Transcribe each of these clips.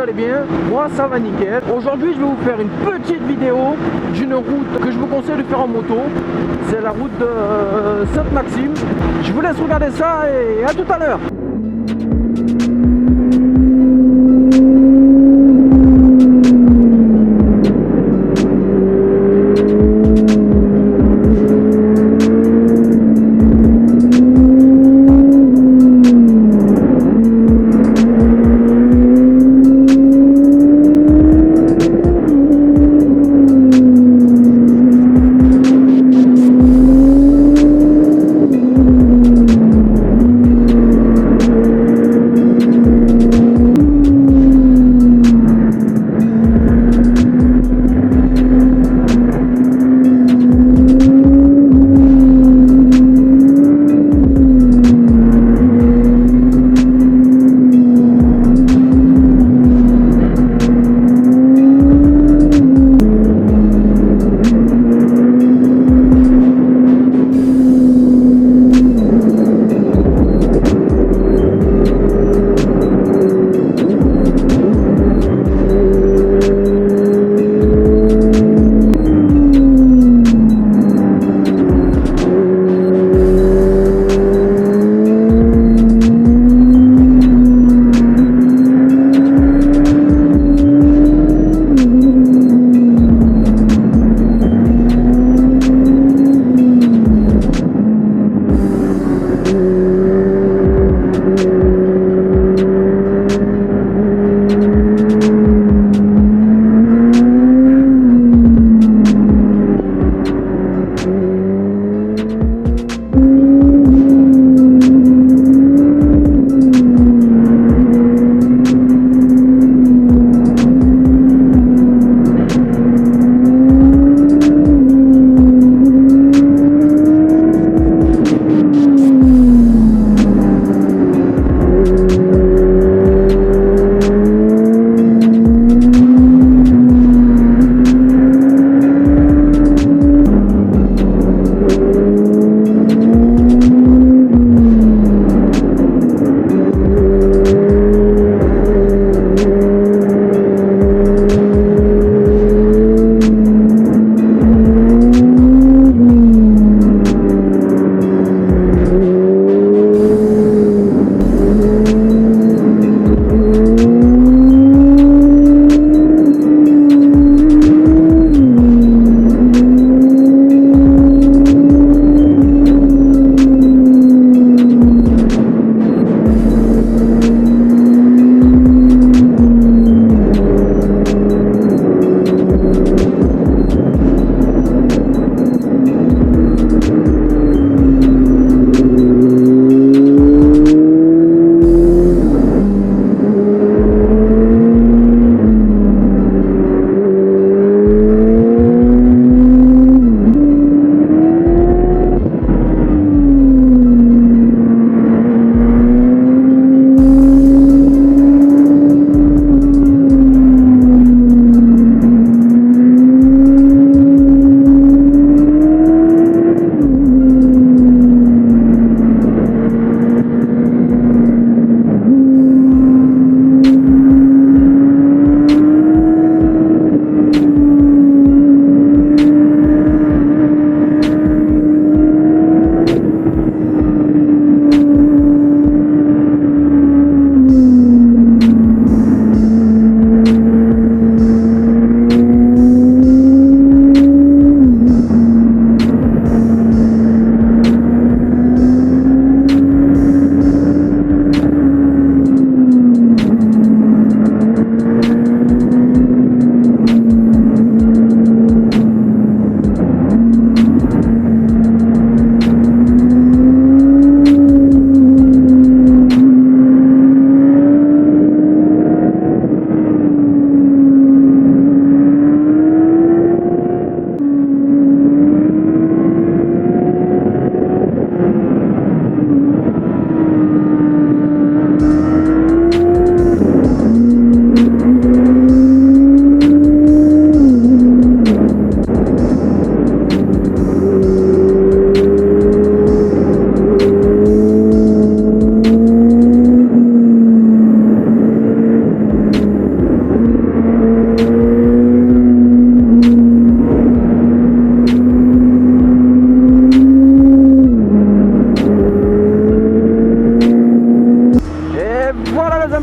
allez bien, moi ça va nickel. Aujourd'hui je vais vous faire une petite vidéo d'une route que je vous conseille de faire en moto. C'est la route de Sainte-Maxime. Je vous laisse regarder ça et à tout à l'heure.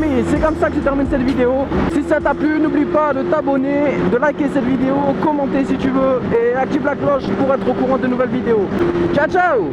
amis, c'est comme ça que je termine cette vidéo. Si ça t'a plu, n'oublie pas de t'abonner, de liker cette vidéo, commenter si tu veux et active la cloche pour être au courant de nouvelles vidéos. Ciao ciao.